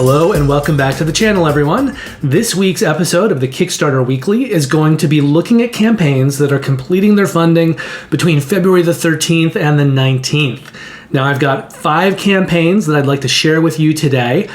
Hello and welcome back to the channel, everyone. This week's episode of the Kickstarter Weekly is going to be looking at campaigns that are completing their funding between February the 13th and the 19th. Now, I've got 5 campaigns that I'd like to share with you today.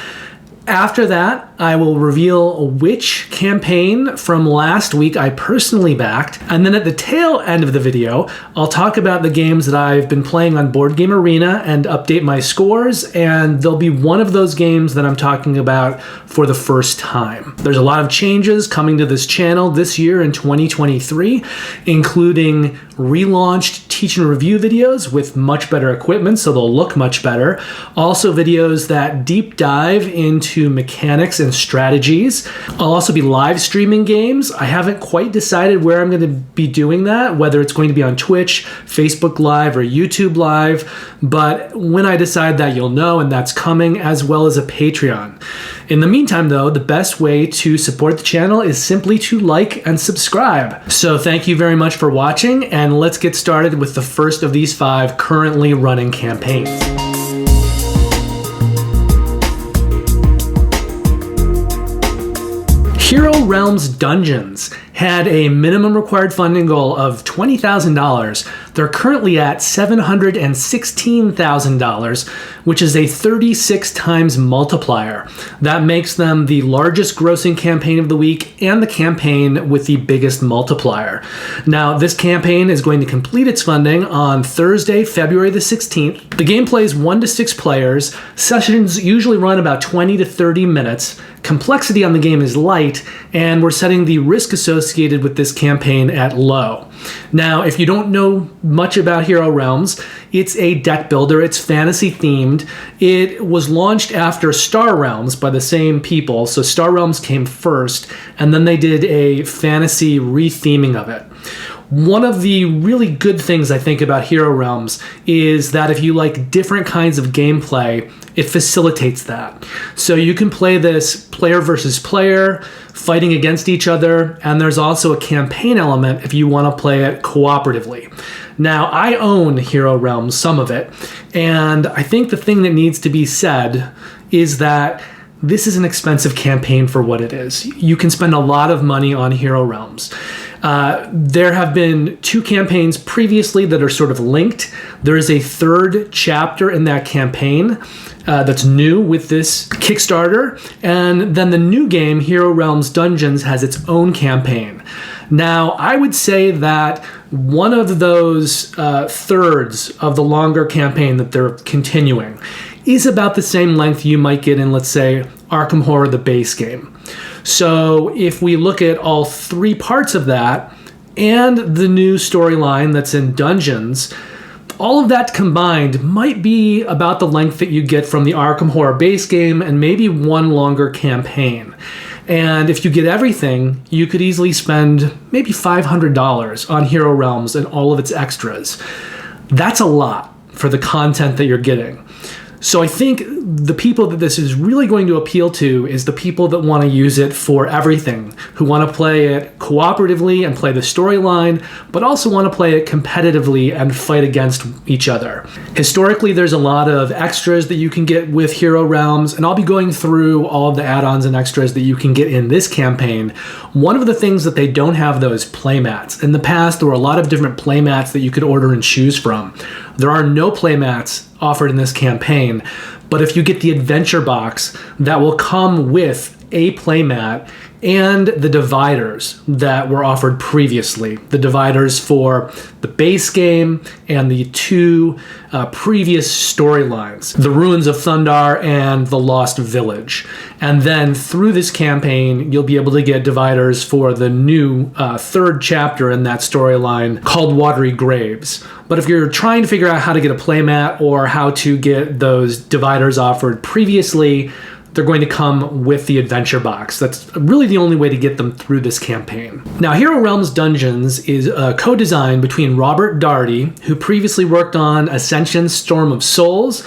After that, I will reveal which campaign from last week I personally backed, and then at the tail end of the video, I'll talk about the games that I've been playing on Board Game Arena and update my scores, and there'll be one of those games that I'm talking about for the first time. There's a lot of changes coming to this channel this year in 2023, including relaunched teach and review videos with much better equipment, so they'll look much better. Also videos that deep dive into mechanics and strategies. I'll also be live streaming games. I haven't quite decided where I'm going to be doing that, whether it's going to be on Twitch, Facebook Live, or YouTube Live, but when I decide that, you'll know, and that's coming, as well as a Patreon. In the meantime, though, the best way to support the channel is simply to like and subscribe. So thank you very much for watching, and let's get started with the first of these 5 currently running campaigns. Hero Realms Dungeons had a minimum required funding goal of $20,000. They're currently at $716,000, which is a 36 times multiplier. That makes them the largest grossing campaign of the week and the campaign with the biggest multiplier. Now, this campaign is going to complete its funding on Thursday, February the 16th. The game plays 1 to 6 players. Sessions usually run about 20 to 30 minutes. Complexity on the game is light, and we're setting the risk associated with this campaign at low. Now, if you don't know much about Hero Realms, it's a deck builder. It's fantasy themed. It was launched after Star Realms by the same people. So Star Realms came first, and then they did a fantasy retheming of it. One of the really good things I think about Hero Realms is that if you like different kinds of gameplay, it facilitates that. So you can play this player versus player, fighting against each other, and there's also a campaign element if you want to play it cooperatively. Now, I own Hero Realms, some of it, and I think the thing that needs to be said is that this is an expensive campaign for what it is. You can spend a lot of money on Hero Realms. There have been 2 campaigns previously that are sort of linked. There is a 3rd chapter in that campaign that's new with this Kickstarter, and then the new game, Hero Realms Dungeons, has its own campaign. Now, I would say that one of those thirds of the longer campaign that they're continuing is about the same length you might get in, let's say, Arkham Horror, the base game. So if we look at all 3 parts of that and the new storyline that's in Dungeons, all of that combined might be about the length that you get from the Arkham Horror base game and maybe one longer campaign. And if you get everything, you could easily spend maybe $500 on Hero Realms and all of its extras. That's a lot for the content that you're getting. So I think the people that this is really going to appeal to is the people that want to use it for everything, who want to play it cooperatively and play the storyline, but also want to play it competitively and fight against each other. Historically, there's a lot of extras that you can get with Hero Realms, and I'll be going through all of the add-ons and extras that you can get in this campaign. One of the things that they don't have, though, is playmats. In the past, there were a lot of different playmats that you could order and choose from. There are no playmats offered in this campaign, but if you get the adventure box, that will come with a playmat and the dividers that were offered previously. The dividers for the base game and the 2 previous storylines, the Ruins of Thundar and the Lost Village. And then through this campaign, you'll be able to get dividers for the new 3rd chapter in that storyline called Watery Graves. But if you're trying to figure out how to get a playmat or how to get those dividers offered previously, they're going to come with the adventure box. That's really the only way to get them through this campaign. Now, Hero Realms Dungeons is a co-design between Robert Daugherty, who previously worked on Ascension Storm of Souls,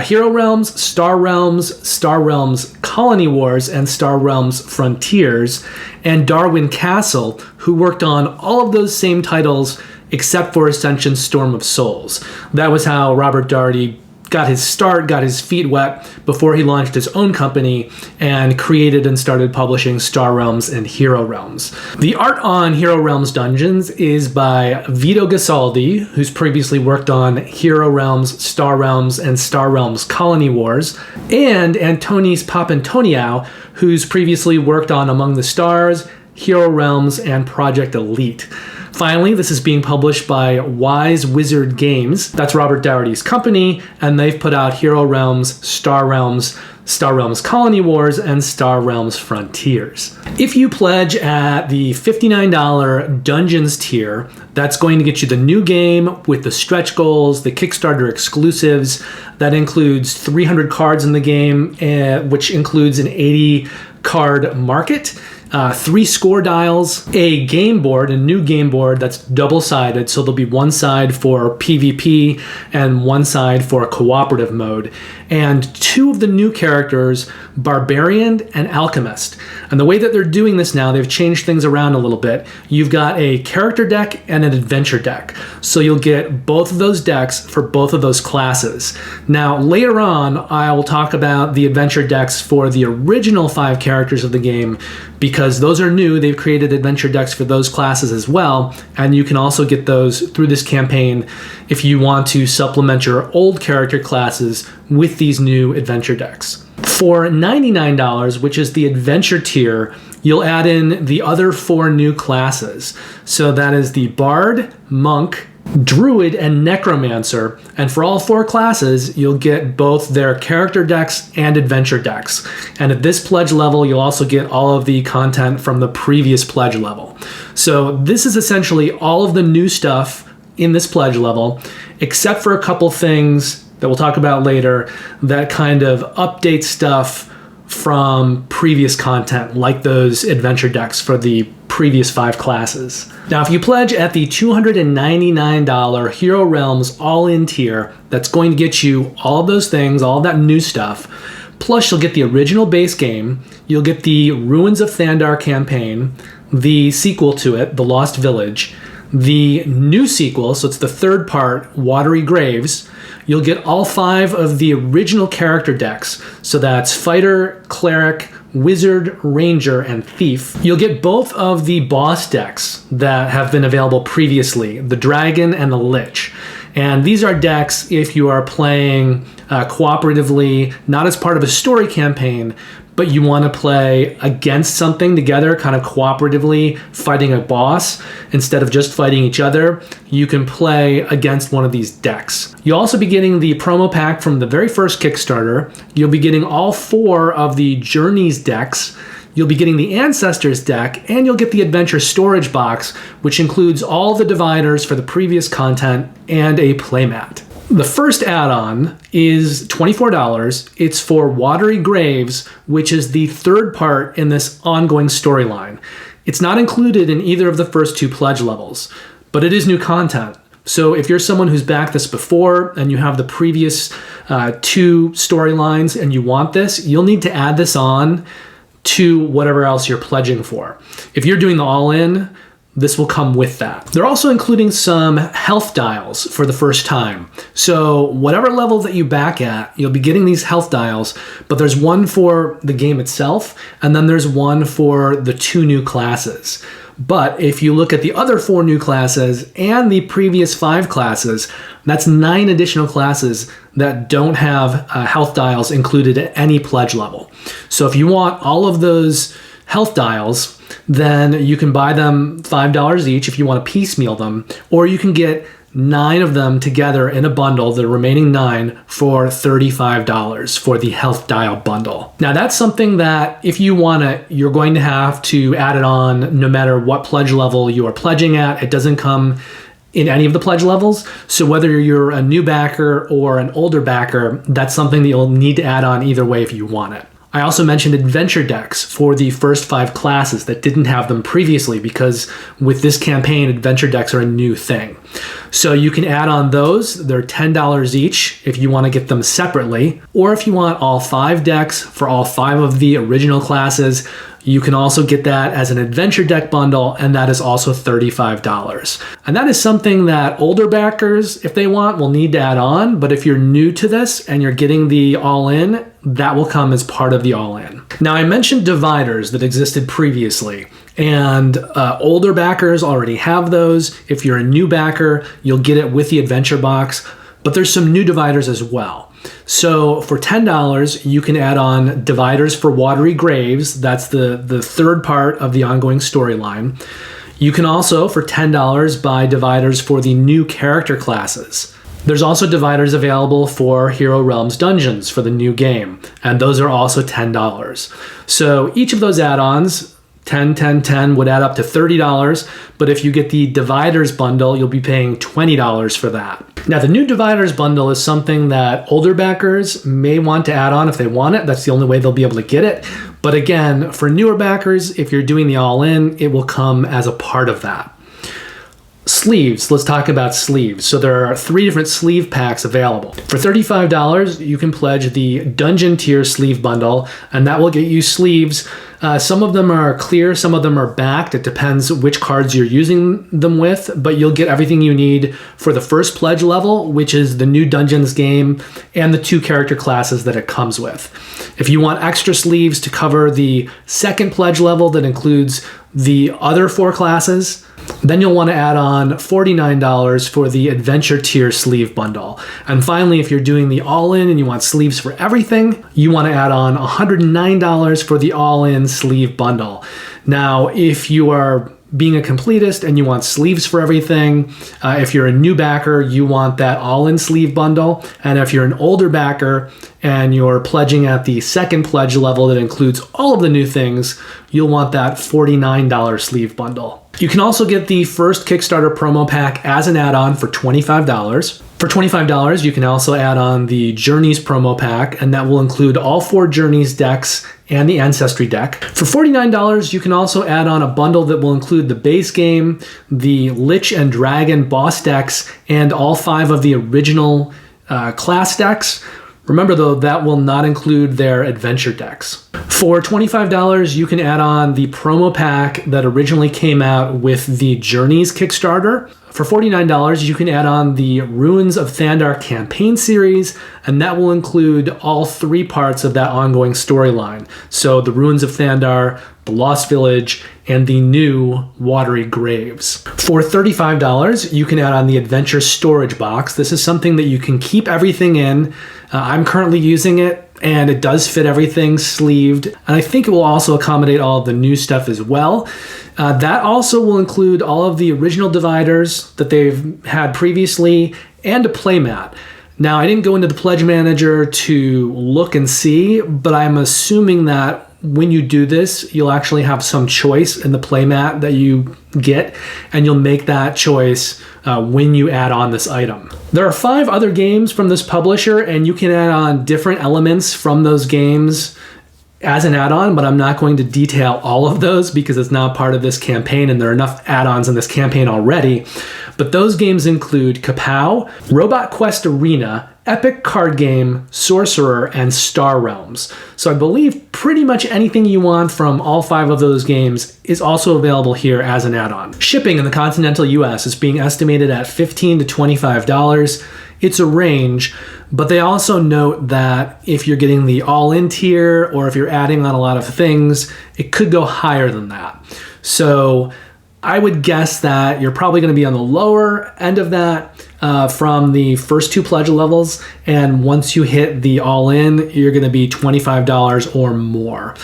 Hero Realms, Star Realms Colony Wars, and Star Realms Frontiers, and Darwin Castle, who worked on all of those same titles except for Ascension Storm of Souls. That was how Robert Daugherty got his start, got his feet wet before he launched his own company and created and started publishing Star Realms and Hero Realms. The art on Hero Realms Dungeons is by Vito Gasaldi, who's previously worked on Hero Realms, Star Realms, and Star Realms Colony Wars, and Antonis Papantoniou, who's previously worked on Among the Stars, Hero Realms, and Project Elite. Finally, this is being published by Wise Wizard Games. That's Robert Dougherty's company, and they've put out Hero Realms, Star Realms Colony Wars, and Star Realms Frontiers. If you pledge at the $59 Dungeons tier, that's going to get you the new game with the stretch goals, the Kickstarter exclusives. That includes 300 cards in the game, which includes an 80 card market, 3 score dials, a game board, a new game board that's double-sided, so there'll be one side for PvP and one side for cooperative mode, and 2 of the new characters, Barbarian and Alchemist. And the way that they're doing this now, they've changed things around a little bit. You've got a character deck and an adventure deck, so you'll get both of those decks for both of those classes. Now, later on, I will talk about the adventure decks for the original 5 characters of the game, because those are new. They've created adventure decks for those classes as well, and you can also get those through this campaign if you want to supplement your old character classes with these new adventure decks. For $99, which is the adventure tier, you'll add in the other 4 new classes. So that is the Bard, Monk, Druid, and Necromancer, and for all 4 classes, you'll get both their character decks and adventure decks. And at this pledge level, you'll also get all of the content from the previous pledge level. So this is essentially all of the new stuff in this pledge level, except for a couple things that we'll talk about later that kind of update stuff from previous content, like those adventure decks for the previous 5 classes. Now, if you pledge at the $299 Hero Realms all-in tier, that's going to get you all of those things, all of that new stuff. Plus, you'll get the original base game, you'll get the Ruins of Thandar campaign, the sequel to it, The Lost Village, the new sequel, so it's the 3rd part, Watery Graves. You'll get all 5 of the original character decks, so that's Fighter, Cleric, Wizard, Ranger, and Thief. You'll get both of the boss decks that have been available previously, the Dragon and the Lich. And these are decks if you are playing cooperatively, not as part of a story campaign, but you want to play against something together, kind of cooperatively, fighting a boss, instead of just fighting each other, you can play against one of these decks. You'll also be getting the promo pack from the very first Kickstarter. You'll be getting all 4 of the Journeys decks. You'll be getting the Ancestors deck, and you'll get the Adventure Storage box, which includes all the dividers for the previous content and a playmat. The first add-on is $24. It's for Watery Graves, which is the 3rd part in this ongoing storyline. It's not included in either of the first 2 pledge levels, but it is new content. So if you're someone who's backed this before and you have the previous 2 storylines and you want this, you'll need to add this on to whatever else you're pledging for. If you're doing the all-in, this will come with that. They're also including some health dials for the first time. So whatever level that you back at, you'll be getting these health dials, but there's one for the game itself, and then there's one for the 2 new classes. But if you look at the other 4 new classes and the previous 5 classes, that's 9 additional classes that don't have health dials included at any pledge level. So if you want all of those health dials, then you can buy them $5 each if you want to piecemeal them, or you can get 9 of them together in a bundle, the remaining 9, for $35 for the health dial bundle. Now that's something that if you want it, you're going to have to add it on no matter what pledge level you are pledging at. It doesn't come in any of the pledge levels. So whether you're a new backer or an older backer, that's something that you'll need to add on either way if you want it. I also mentioned adventure decks for the first 5 classes that didn't have them previously, because with this campaign, adventure decks are a new thing. So you can add on those. They're $10 each if you want to get them separately, or if you want all 5 decks for all 5 of the original classes, You can also get that as an adventure deck bundle, and that is also $35. And that is something that older backers, if they want, will need to add on. But if you're new to this and you're getting the all-in, that will come as part of the all-in. Now, I mentioned dividers that existed previously, and older backers already have those. If you're a new backer, you'll get it with the adventure box, but there's some new dividers as well. So for $10, you can add on dividers for Watery Graves. That's the third part of the ongoing storyline. You can also, for $10, buy dividers for the new character classes. There's also dividers available for Hero Realms Dungeons for the new game, and those are also $10. So each of those add-ons, 10, 10, 10, would add up to $30, but if you get the dividers bundle, you'll be paying $20 for that. Now, the new dividers bundle is something that older backers may want to add on if they want it. That's the only way they'll be able to get it. But again, for newer backers, if you're doing the all-in, it will come as a part of that. Sleeves. Let's talk about sleeves. So there are 3 different sleeve packs available. For $35, you can pledge the Dungeon Tier Sleeve Bundle, and that will get you sleeves. Some of them are clear, some of them are backed. It depends which cards you're using them with, but you'll get everything you need for the first pledge level, which is the new Dungeons game and the 2 character classes that it comes with. If you want extra sleeves to cover the second pledge level that includes the other 4 classes, then you'll want to add on $49 for the Adventure Tier Sleeve Bundle. And finally, if you're doing the all-in and you want sleeves for everything, you want to add on $109 for the all-in sleeve bundle. Now, if you are being a completist and you want sleeves for everything, if you're a new backer, you want that all-in sleeve bundle. And if you're an older backer and you're pledging at the second pledge level that includes all of the new things, you'll want that $49 sleeve bundle. You can also get the first Kickstarter promo pack as an add-on for $25. For $25, you can also add on the Journeys promo pack, and that will include all 4 Journeys decks and the Ancestry deck. For $49, you can also add on a bundle that will include the base game, the Lich and Dragon boss decks, and all 5 of the original class decks. Remember though, that will not include their adventure decks. For $25, you can add on the promo pack that originally came out with the Journeys Kickstarter. For $49, you can add on the Ruins of Thandar campaign series, and that will include all 3 parts of that ongoing storyline. So the Ruins of Thandar, the Lost Village, and the new Watery Graves. For $35, you can add on the Adventure Storage Box. This is something that you can keep everything in. I'm currently using it, and it does fit everything sleeved. And I think it will also accommodate all of the new stuff as well. That also will include all of the original dividers that they've had previously and a playmat. Now, I didn't go into the Pledge Manager to look and see, but I'm assuming that when you do this, you'll actually have some choice in the playmat that you get, and you'll make that choice when you add on this item. There are 5 other games from this publisher, and you can add on different elements from those games as an add-on, but I'm not going to detail all of those because it's not part of this campaign, and there are enough add-ons in this campaign already. But those games include Kapow, Robot Quest Arena, Epic Card Game, Sorcerer, and Star Realms. So I believe pretty much anything you want from all 5 of those games is also available here as an add-on. Shipping in the continental US is being estimated at $15 to $25. It's a range, but they also note that if you're getting the all-in tier or if you're adding on a lot of things, it could go higher than that. So I would guess that you're probably going to be on the lower end of that from the first 2 pledge levels, and once you hit the all-in, you're going to be $25 or more.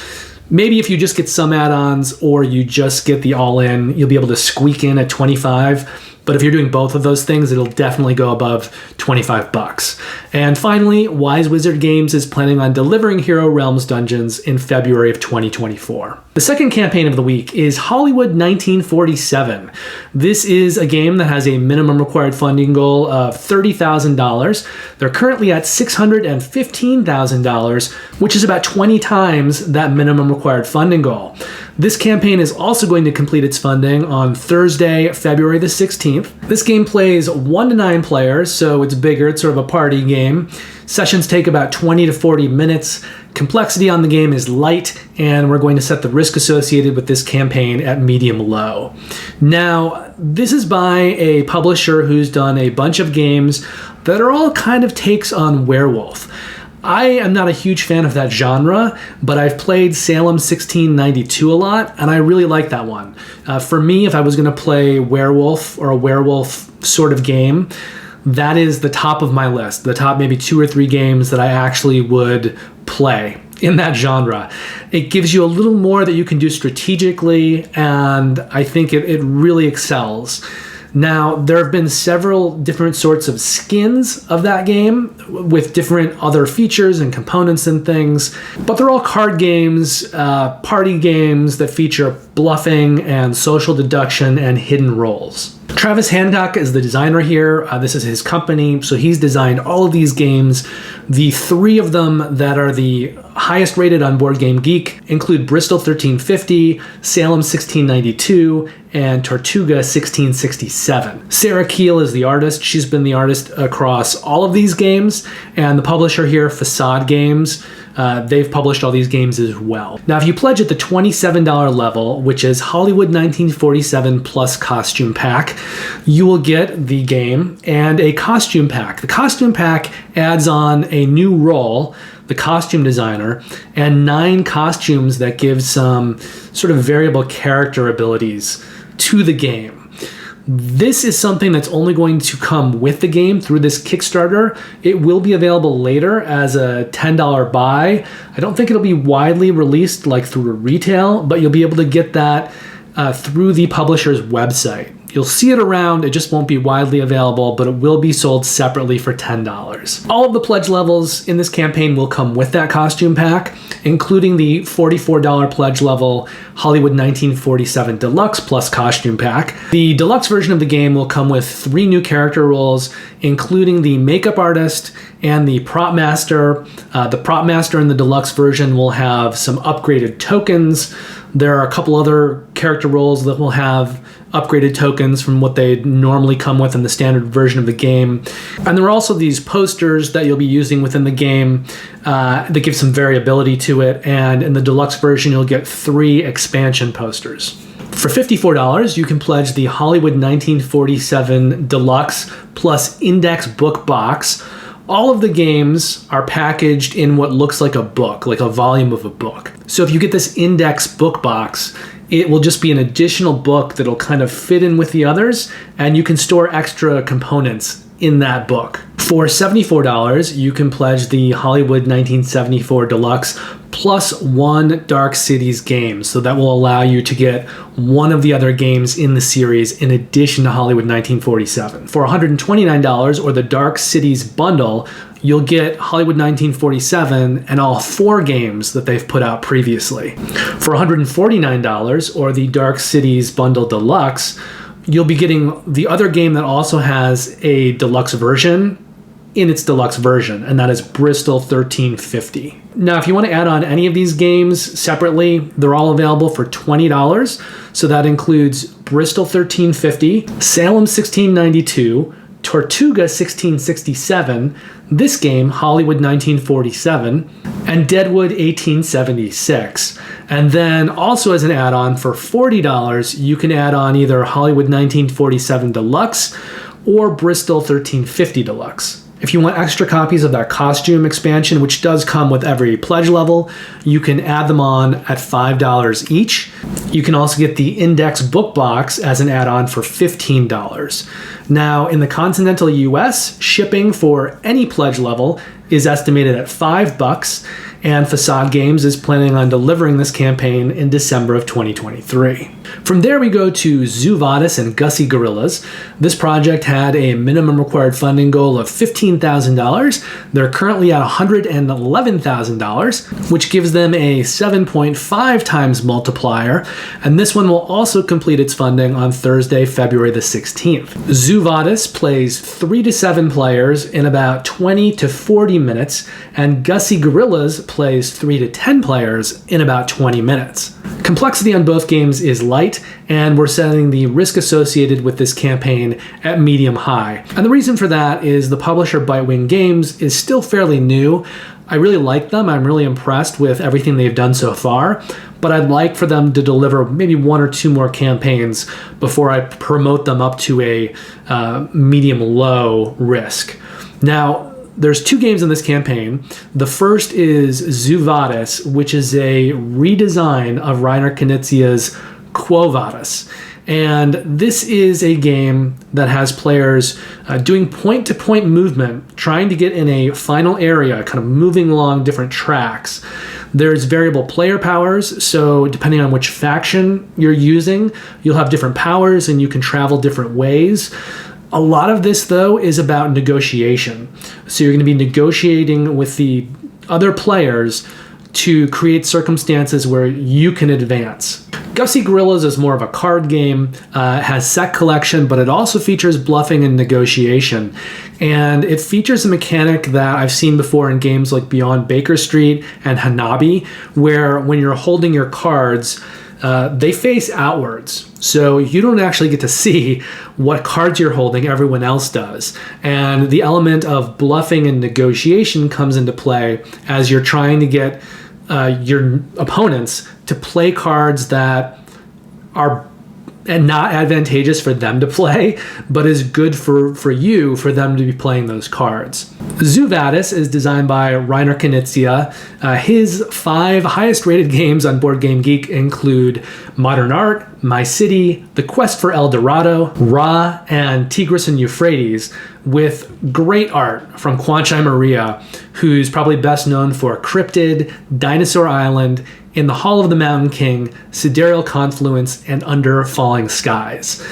Maybe if you just get some add-ons or you just get the all-in, you'll be able to squeak in at $25. But if you're doing both of those things, it'll definitely go above $25. And finally, Wise Wizard Games is planning on delivering Hero Realms Dungeons in February of 2024. The second campaign of the week is Hollywood 1947. This is a game that has a minimum required funding goal of $30,000. They're currently at $615,000, which is about 20 times that minimum required funding goal. This campaign is also going to complete its funding on Thursday, February the 16th. 16th. This game plays 1 to 9 players, so it's bigger. It's sort of a party game. Sessions take about 20 to 40 minutes. Complexity on the game is light, and we're going to set the risk associated with this campaign at medium-low. Now, this is by a publisher who's done a bunch of games that are all kind of takes on werewolf. I am not a huge fan of that genre, but I've played Salem 1692 a lot, and I really like that one. For me, if I was going to play werewolf or a werewolf sort of game, that is the top of my list, the top maybe 2 or 3 games that I actually would play in that genre. It gives you a little more that you can do strategically, and I think it really excels. Now, there have been several different sorts of skins of that game with different other features and components and things, but they're all card games, party games that feature bluffing and social deduction and hidden roles. Travis Hancock is the designer here. This is his company, so he's designed all of these games. The 3 of them that are the highest rated on Board Game Geek include Bristol 1350, Salem 1692, and Tortuga 1667. Sarah Keel is the artist. She's been the artist across all of these games, and the publisher here, Facade Games, they've published all these games as well. Now, if you pledge at the $27 level, which is Hollywood 1947 plus costume pack, you will get the game and a costume pack. The costume pack adds on a new role, the costume designer, and 9 costumes that give some sort of variable character abilities to the game. This is something that's only going to come with the game through this Kickstarter. It will be available later as a $10 buy. I don't think it'll be widely released like through retail, but you'll be able to get that through the publisher's website. You'll see it around, it just won't be widely available, but it will be sold separately for $10. All of the pledge levels in this campaign will come with that costume pack, including the $44 pledge level Hollywood 1947 Deluxe plus costume pack. The deluxe version of the game will come with 3 new character roles, including the makeup artist and the prop master. The prop master in the deluxe version will have some upgraded tokens. There are a couple other character roles that will have upgraded tokens from what they normally come with in the standard version of the game. And there are also these posters that you'll be using within the game that give some variability to it. And in the deluxe version, you'll get 3 expansion posters. For $54, you can pledge the Hollywood 1947 Deluxe plus Index Book Box. All of the games are packaged in what looks like a book, like a volume of a book. So if you get this Index Book Box, it will just be an additional book that'll kind of fit in with the others, and you can store extra components in that book. For $74, you can pledge the Hollywood 1974 Deluxe plus 1 Dark Cities game. So that will allow you to get one of the other games in the series in addition to Hollywood 1947. For $129, or the Dark Cities bundle, you'll get Hollywood 1947 and all 4 games that they've put out previously. For $149, or the Dark Cities Bundle Deluxe, you'll be getting the other game that also has a deluxe version in its deluxe version, and that is Bristol 1350. Now, if you want to add on any of these games separately, they're all available for $20. So that includes Bristol 1350, Salem 1692, Tortuga 1667, this game, Hollywood 1947, and Deadwood 1876. And then also as an add-on for $40, you can add on either Hollywood 1947 Deluxe or Bristol 1350 Deluxe. If you want extra copies of that costume expansion, which does come with every pledge level, you can add them on at $5 each. You can also get the Index Book Box as an add-on for $15. Now, in the continental US, shipping for any pledge level is estimated at $5, and Facade Games is planning on delivering this campaign in December of 2023. From there, we go to Vadis and Gussy Gorillas. This project had a minimum required funding goal of $15,000. They're currently at $111,000, which gives them a 7.5 times multiplier, and this one will also complete its funding on Thursday, February the 16th. Vadis plays 3 to 7 players in about 20 to 40 minutes, and Gussy Gorillas plays 3 to 10 players in about 20 minutes. Complexity on both games is light, and we're setting the risk associated with this campaign at medium-high. And the reason for that is the publisher Bitewing Games is still fairly new. I really like them. I'm really impressed with everything they've done so far, but I'd like for them to deliver maybe 1 or 2 more campaigns before I promote them up to a medium-low risk. Now, there's 2 games in this campaign. The first is Vadis, which is a redesign of Reiner Knizia's Quo Vadis. And this is a game that has players doing point-to-point movement, trying to get in a final area, kind of moving along different tracks. There's variable player powers, so depending on which faction you're using, you'll have different powers and you can travel different ways. A lot of this, though, is about negotiation. So you're going to be negotiating with the other players to create circumstances where you can advance. Gussy Gorillas is more of a card game, has set collection, but it also features bluffing and negotiation. And it features a mechanic that I've seen before in games like Beyond Baker Street and Hanabi, where when you're holding your cards, they face outwards. So you don't actually get to see what cards you're holding, everyone else does. And the element of bluffing and negotiation comes into play as you're trying to get your opponents to play cards that are not advantageous for them to play, but is good for you, for them to be playing those cards. Vadis is designed by Reiner Knizia. His 5 highest rated games on Board Game Geek include Modern Art, My City, The Quest for El Dorado, Ra, and Tigris and Euphrates, with great art from Kwanchai Maria, who's probably best known for Cryptid, Dinosaur Island, In the Hall of the Mountain King, Sidereal Confluence, and Under Falling Skies.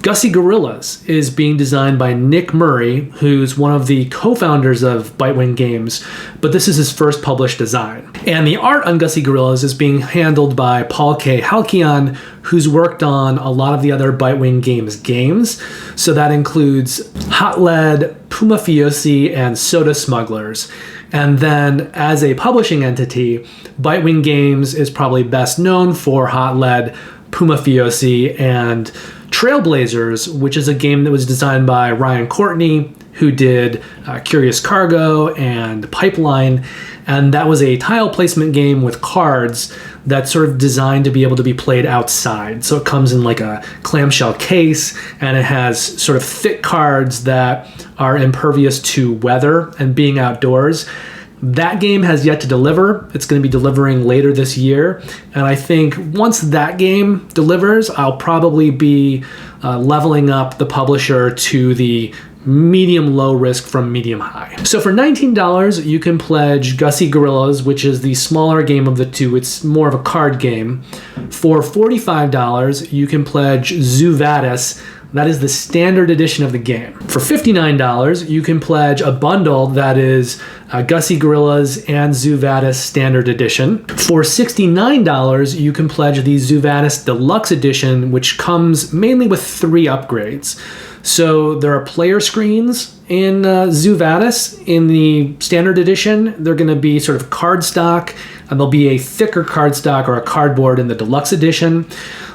Gussy Gorillas is being designed by Nick Murray, who's one of the co-founders of Bitewing Games, but this is his first published design. And the art on Gussy Gorillas is being handled by Paul K. Halkion, who's worked on a lot of the other Bitewing Games games. So that includes Hot Lead, Puma Fiosi, and Soda Smugglers. And then as a publishing entity, Bitewing Games is probably best known for Hot Lead, Puma Fiosi, and Trailblazers, which is a game that was designed by Ryan Courtney, who did Curious Cargo and Pipeline. And that was a tile placement game with cards that's sort of designed to be able to be played outside. So it comes in like a clamshell case, and it has sort of thick cards that are impervious to weather and being outdoors. That game has yet to deliver. It's going to be delivering later this year. And I think once that game delivers, I'll probably be leveling up the publisher to the medium-low risk from medium-high. So for $19, you can pledge Gussy Gorillas, which is the smaller game of the two. It's more of a card game. For $45, you can pledge Vadis. That is the standard edition of the game. For $59, you can pledge a bundle that is Gussy Gorillas and Vadis Standard Edition. For $69, you can pledge the Vadis Deluxe Edition, which comes mainly with 3 upgrades. So there are player screens in Vadis. In the Standard Edition, they're going to be sort of cardstock, and there'll be a thicker cardstock or a cardboard in the Deluxe Edition.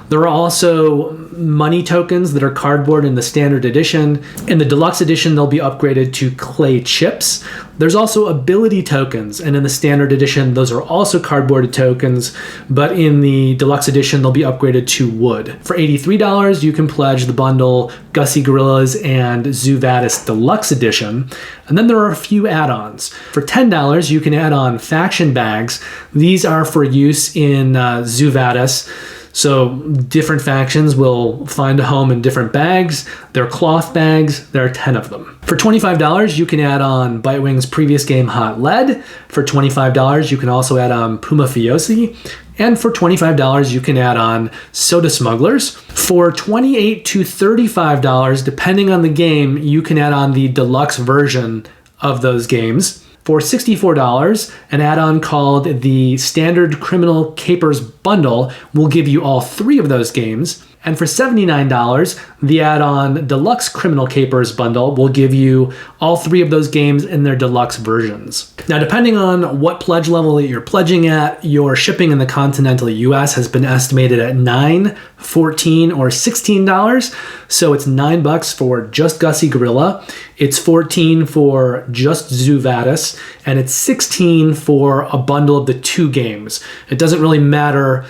There are also money tokens that are cardboard in the Standard Edition. In the Deluxe Edition, they'll be upgraded to clay chips. There's also ability tokens, and in the Standard Edition, those are also cardboard tokens, but in the Deluxe Edition, they'll be upgraded to wood. For $83, you can pledge the bundle Gussy Gorillas and Vadis Deluxe Edition, and then there are a few add-ons. For $10, you can add on faction bags. These are for use in Vadis. So different factions will find a home in different bags. They're cloth bags. There are 10 of them. For $25, you can add on Bitewing's previous game Hot Lead. For $25, you can also add on Puma Fiosi. And for $25, you can add on Soda Smugglers. For $28 to $35, depending on the game, you can add on the deluxe version of those games. For $64, an add-on called the Standard Criminal Capers Bundle will give you all 3 of those games. And for $79, the add-on Deluxe Criminal Capers bundle will give you all 3 of those games in their deluxe versions. Now, depending on what pledge level that you're pledging at, your shipping in the continental US has been estimated at $9, $14, or $16. So it's $9 for just Gussy Gorilla, it's $14 for just Zoo Vadis, and it's $16 for a bundle of the 2 games. It doesn't really matter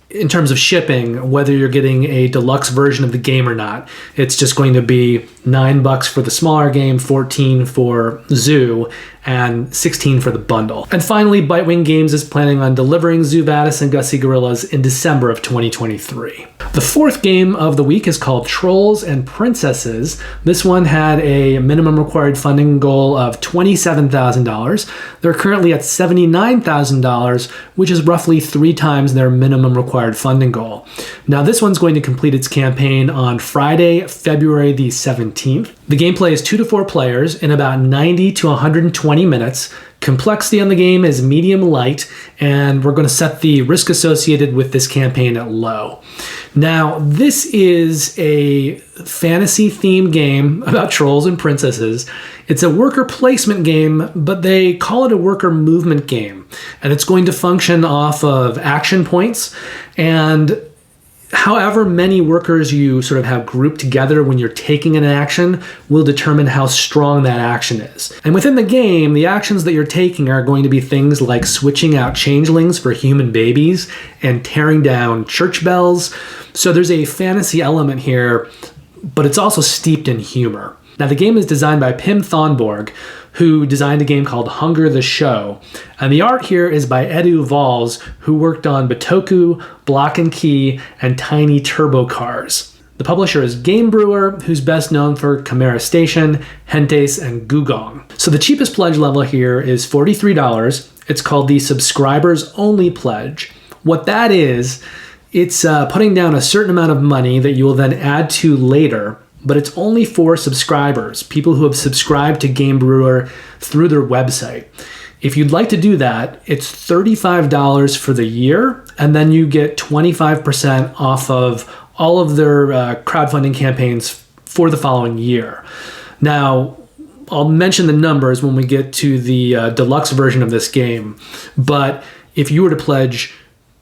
in terms of shipping whether you're getting a deluxe version of the game or not. It's just going to be $9 for the smaller game, $14 for Zoo, and $16 for the bundle. And finally, Bitewing Games is planning on delivering Zoo Vadis and Gussy Gorillas in December of 2023. The 4th game of the week is called Trolls and Princesses. This one had a minimum required funding goal of $27,000. They're currently at $79,000, which is roughly 3 times their minimum required funding goal. Now, this one's going to complete its campaign on Friday, February the 17th. The gameplay is 2 to 4 players in about 90 to 120 minutes. Complexity on the game is medium light, and we're going to set the risk associated with this campaign at low. Now, this is a fantasy-themed game about trolls and princesses. It's a worker placement game, but they call it a worker movement game, and it's going to function off of action points, and however many workers you sort of have grouped together when you're taking an action will determine how strong that action is. And within the game, the actions that you're taking are going to be things like switching out changelings for human babies and tearing down church bells. So there's a fantasy element here, but it's also steeped in humor. Now, the game is designed by Pim Thornborg, who designed a game called Hunger the Show. And the art here is by Edu Valls, who worked on Bitoku, Block and Key, and Tiny Turbo Cars. The publisher is Game Brewer, who's best known for Chimera Station, Hentes, and Gugong. So the cheapest pledge level here is $43. It's called the Subscribers Only Pledge. What that is, it's putting down a certain amount of money that you will then add to later, but it's only for subscribers, people who have subscribed to Game Brewer through their website. If you'd like to do that, it's $35 for the year, and then you get 25% off of all of their crowdfunding campaigns for the following year. Now, I'll mention the numbers when we get to the deluxe version of this game, but if you were to pledge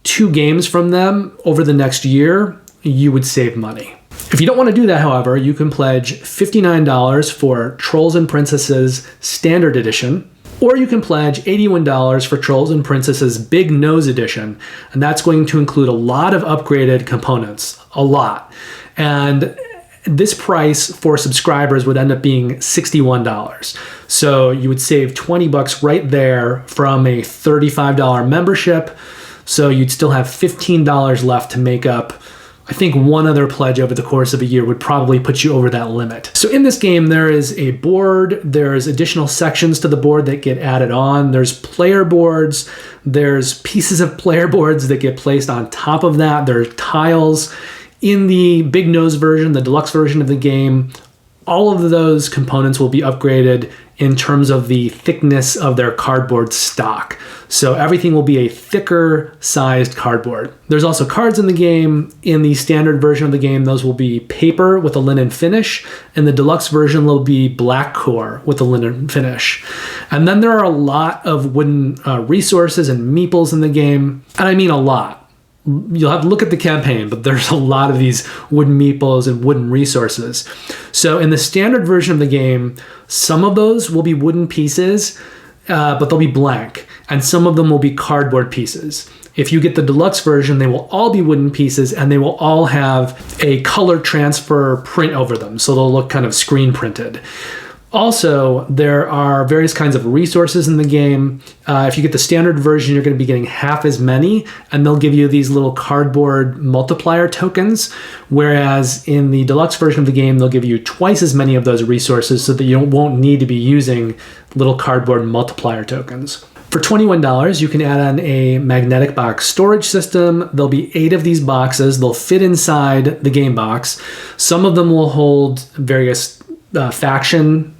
2 games from them over the next year, you would save money. If you don't want to do that, however, you can pledge $59 for Trolls and Princesses Standard Edition, or you can pledge $81 for Trolls and Princesses Big Nose Edition, and that's going to include a lot of upgraded components, a lot. And this price for subscribers would end up being $61. So you would save $20 right there from a $35 membership, so you'd still have $15 left to make up. I think one other pledge over the course of a year would probably put you over that limit. So in this game, there is a board, there's additional sections to the board that get added on, there's player boards, there's pieces of player boards that get placed on top of that, there's tiles. In the Big Nose version, the deluxe version of the game, all of those components will be upgraded in terms of the thickness of their cardboard stock. So everything will be a thicker sized cardboard. There's also cards in the game. In the standard version of the game, those will be paper with a linen finish. In the deluxe version, they'll be black core with a linen finish. And then there are a lot of wooden resources and meeples in the game. And I mean a lot. You'll have to look at the campaign, but there's a lot of these wooden meeples and wooden resources. So in the standard version of the game, some of those will be wooden pieces, but they'll be blank. And some of them will be cardboard pieces. If you get the deluxe version, they will all be wooden pieces, and they will all have a color transfer print over them. So they'll look kind of screen printed. Also, there are various kinds of resources in the game. If you get the standard version, you're going to be getting half as many, and they'll give you these little cardboard multiplier tokens, whereas in the deluxe version of the game, they'll give you twice as many of those resources so that you won't need to be using little cardboard multiplier tokens. For $21, you can add on a magnetic box storage system. There'll be 8 of these boxes. They'll fit inside the game box. Some of them will hold various faction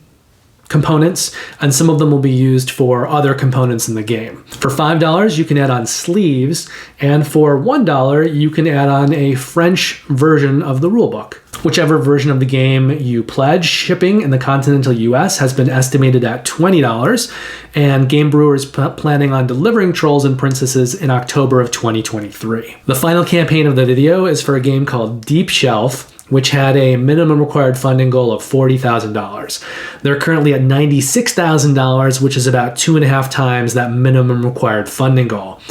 components, and some of them will be used for other components in the game. For $5, you can add on sleeves, and for $1, you can add on a French version of the rulebook. Whichever version of the game you pledge, shipping in the continental US has been estimated at $20, and Game Brewer is planning on delivering Trolls and Princesses in October of 2023. The final campaign of the video is for a game called Deep Shelf, which had a minimum required funding goal of $40,000. They're currently at $96,000, which is about 2.5 times that minimum required funding goal.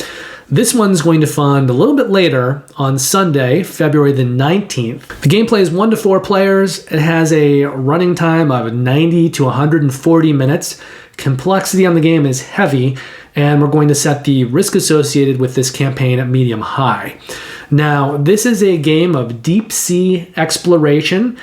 This one's going to fund a little bit later on Sunday, February the 19th. The gameplay is 1 to 4 players. It has a running time of 90 to 140 minutes. Complexity on the game is heavy, and we're going to set the risk associated with this campaign at medium-high. Now, this is a game of deep sea exploration,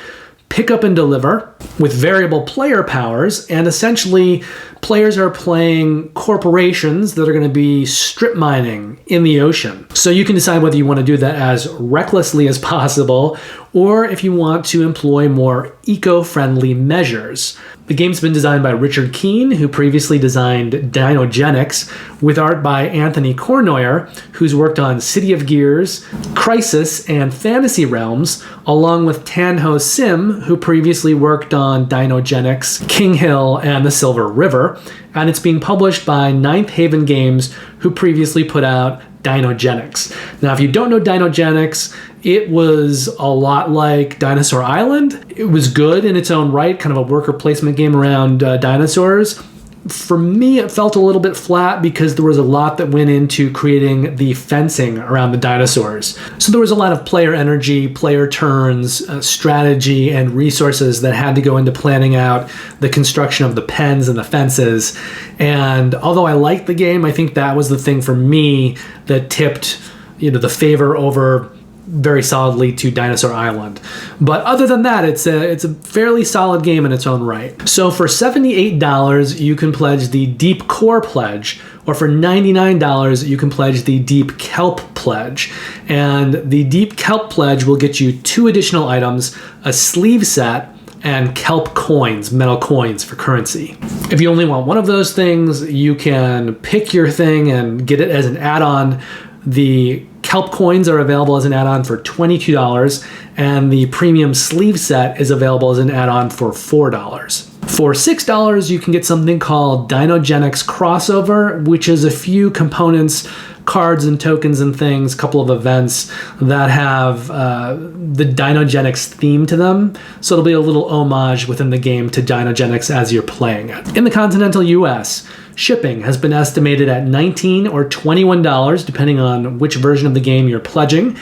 pick up and deliver, with variable player powers, and essentially players are playing corporations that are going to be strip mining in the ocean. So you can decide whether you want to do that as recklessly as possible, or if you want to employ more eco-friendly measures. The game's been designed by Richard Keene, who previously designed Dinogenics, with art by Anthony Cornoyer, who's worked on City of Gears, Crisis, and Fantasy Realms, along with Tanho Sim, who previously worked on Dinogenics, King Hill, and The Silver River, and it's being published by Ninth Haven Games, who previously put out Dinogenics. Now, if you don't know Dinogenics, it was a lot like Dinosaur Island. It was good in its own right, kind of a worker placement game around dinosaurs. For me, it felt a little bit flat because there was a lot that went into creating the fencing around the dinosaurs. So there was a lot of player energy, player turns, strategy, and resources that had to go into planning out the construction of the pens and the fences. And although I liked the game, I think that was the thing for me that tipped, the favor over very solidly to Dinosaur Island. But other than that, it's a fairly solid game in its own right. So for $78, you can pledge the Deep Core Pledge, or for $99, you can pledge the Deep Kelp Pledge. And the Deep Kelp Pledge will get you 2 additional items, a sleeve set, and kelp coins, metal coins for currency. If you only want one of those things, you can pick your thing and get it as an add-on. The kelp coins are available as an add-on for $22, and the premium sleeve set is available as an add-on for $4. For $6, you can get something called Dinogenics Crossover, which is a few components, cards and tokens and things, a couple of events that have the Dinogenics theme to them. So it'll be a little homage within the game to Dinogenics as you're playing it. In the continental US, shipping has been estimated at $19 or $21, depending on which version of the game you're pledging.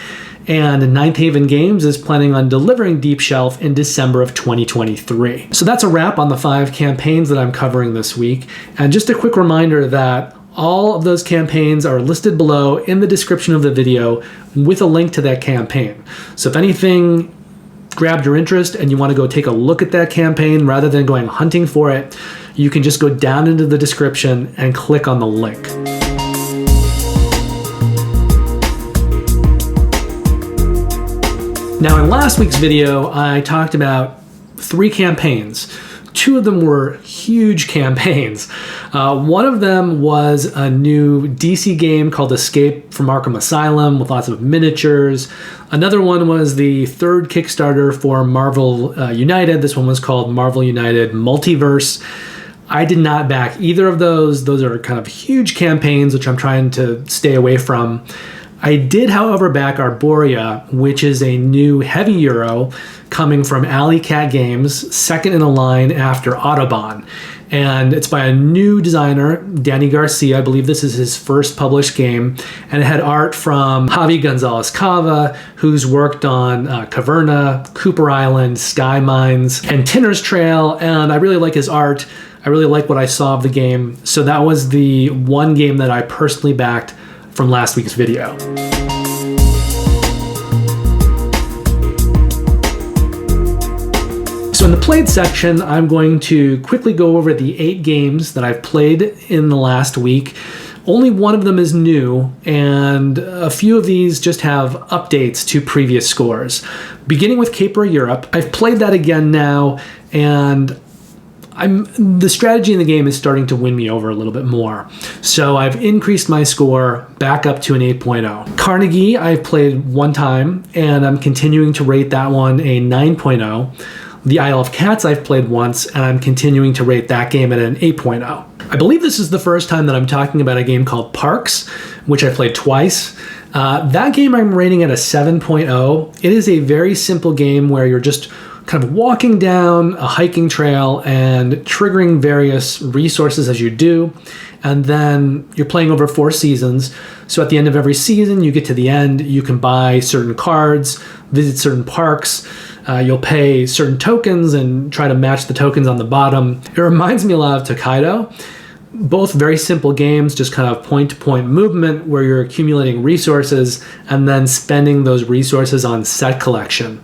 And Ninth Haven Games is planning on delivering Deep Shelf in December of 2023. So that's a wrap on the 5 campaigns that I'm covering this week. And just a quick reminder that all of those campaigns are listed below in the description of the video with a link to that campaign. So if anything grabbed your interest and you want to go take a look at that campaign rather than going hunting for it, you can just go down into the description and click on the link. Now, in last week's video, I talked about 3 campaigns. 2 of them were huge campaigns. One of them was a new DC game called Escape from Arkham Asylum with lots of miniatures. Another one was the 3rd Kickstarter for Marvel United. This one was called Marvel United Multiverse. I did not back either of those. Those are kind of huge campaigns, which I'm trying to stay away from. I did, however, back Arborea, which is a new heavy Euro coming from Alley Cat Games, second in the line after Autobahn. And it's by a new designer, Danny Garcia. I believe this is his first published game. And it had art from Javi Gonzalez-Cava, who's worked on Caverna, Cooper Island, Sky Mines, and Tinner's Trail. And I really like his art. I really like what I saw of the game. So that was the one game that I personally backed from last week's video. So in the played section, I'm going to quickly go over the 8 games that I've played in the last week. Only one of them is new, and a few of these just have updates to previous scores. Beginning with Caper Europe, I've played that again now, and the strategy in the game is starting to win me over a little bit more. So I've increased my score back up to an 8.0. Carnegie, I've played one time, and I'm continuing to rate that one a 9.0. The Isle of Cats I've played once, and I'm continuing to rate that game at an 8.0. I believe this is the first time that I'm talking about a game called Parks, which I played twice. That game I'm rating at a 7.0. It is a very simple game where you're just kind of walking down a hiking trail and triggering various resources as you do. And then you're playing over 4 seasons. So at the end of every season, you get to the end, you can buy certain cards, visit certain parks, you'll pay certain tokens and try to match the tokens on the bottom. It reminds me a lot of Tokaido. Both very simple games, just kind of point-to-point movement where you're accumulating resources and then spending those resources on set collection.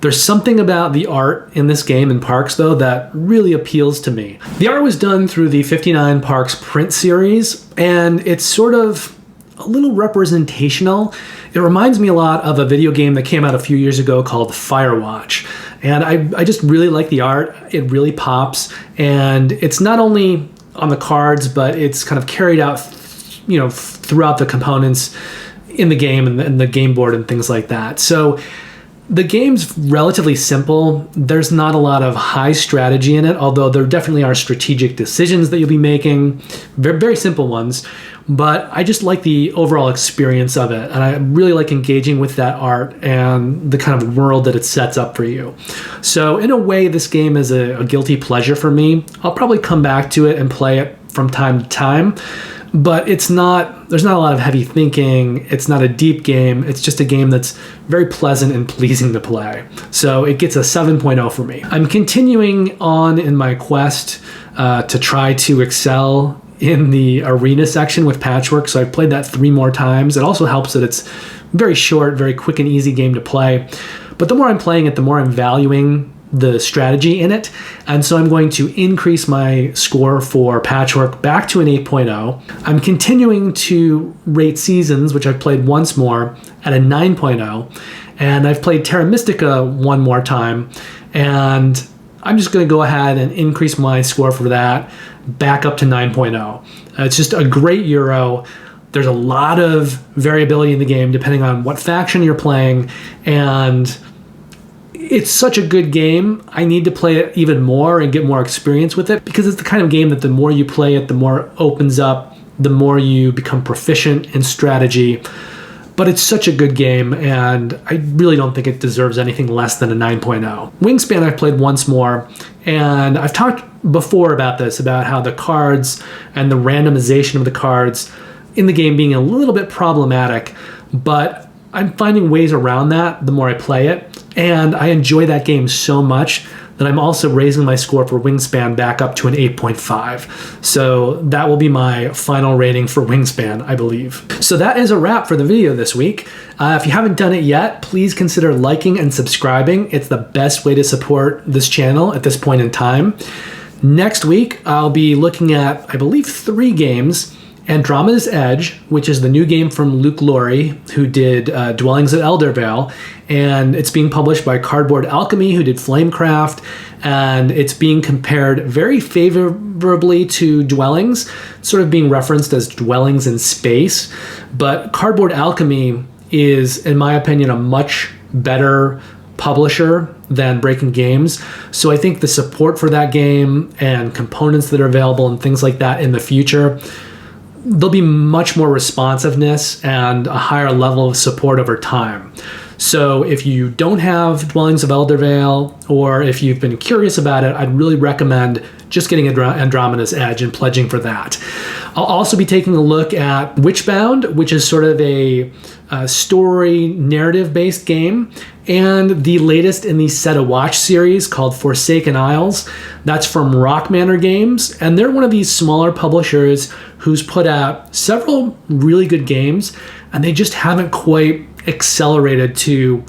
There's something about the art in this game in Parks, though, that really appeals to me. The art was done through the 59 Parks print series, and it's sort of a little representational. It reminds me a lot of a video game that came out a few years ago called Firewatch. And I just really like the art. It really pops. And it's not only on the cards, but it's kind of carried out, throughout the components in the game and the game board and things like that. So the game's relatively simple. There's not a lot of high strategy in it, although there definitely are strategic decisions that you'll be making, very, very simple ones. But I just like the overall experience of it, and I really like engaging with that art and the kind of world that it sets up for you. So in a way, this game is a guilty pleasure for me. I'll probably come back to it and play it from time to time, but there's not a lot of heavy thinking. It's not a deep game. It's just a game that's very pleasant and pleasing to play. So it gets a 7.0 for me. I'm continuing on in my quest to try to excel in the arena section with Patchwork, so I've played that 3 more times. It also helps that it's very short, very quick and easy game to play. But the more I'm playing it, the more I'm valuing the strategy in it, and so I'm going to increase my score for Patchwork back to an 8.0. I'm continuing to rate Seasons, which I've played once more, at a 9.0, and I've played Terra Mystica 1 more time, and I'm just going to go ahead and increase my score for that back up to 9.0. It's just a great Euro. There's a lot of variability in the game depending on what faction you're playing, and it's such a good game. I need to play it even more and get more experience with it, because it's the kind of game that the more you play it, the more it opens up, the more you become proficient in strategy. But it's such a good game, and I really don't think it deserves anything less than a 9.0. Wingspan I've played once more, and I've talked before about this, about how the cards and the randomization of the cards in the game being a little bit problematic, but I'm finding ways around that the more I play it, and I enjoy that game so much that I'm also raising my score for Wingspan back up to an 8.5. So that will be my final rating for Wingspan, I believe. So that is a wrap for the video this week. If you haven't done it yet, please consider liking and subscribing. It's the best way to support this channel at this point in time. Next week, I'll be looking at, I believe, 3 games. Andromeda's Edge, which is the new game from Luke Laurie, who did Dwellings at Eldervale, and it's being published by Cardboard Alchemy, who did Flamecraft, and it's being compared very favorably to Dwellings, sort of being referenced as Dwellings in space. But Cardboard Alchemy is, in my opinion, a much better publisher than Breaking Games. So I think the support for that game and components that are available and things like that in the future, there'll be much more responsiveness and a higher level of support over time. So if you don't have Dwellings of Eldervale, or if you've been curious about it, I'd really recommend just getting Andromeda's Edge and pledging for that. I'll also be taking a look at Witchbound, which is sort of a story narrative-based game, and the latest in the Set a Watch series called Forsaken Isles. That's from Rock Manor Games, and they're one of these smaller publishers who's put out several really good games, and they just haven't quite accelerated to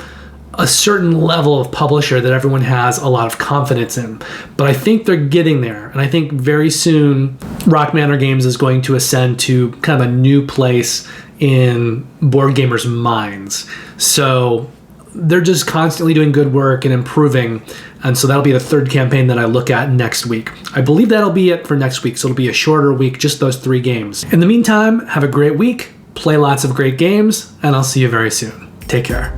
a certain level of publisher that everyone has a lot of confidence in. But I think they're getting there, and I think very soon Rock Manor Games is going to ascend to kind of a new place in board gamers' minds. So they're just constantly doing good work and improving. And so that'll be the third campaign that I look at next week. I believe that'll be it for next week. So it'll be a shorter week, just those 3 games. In the meantime, have a great week, play lots of great games, and I'll see you very soon. Take care.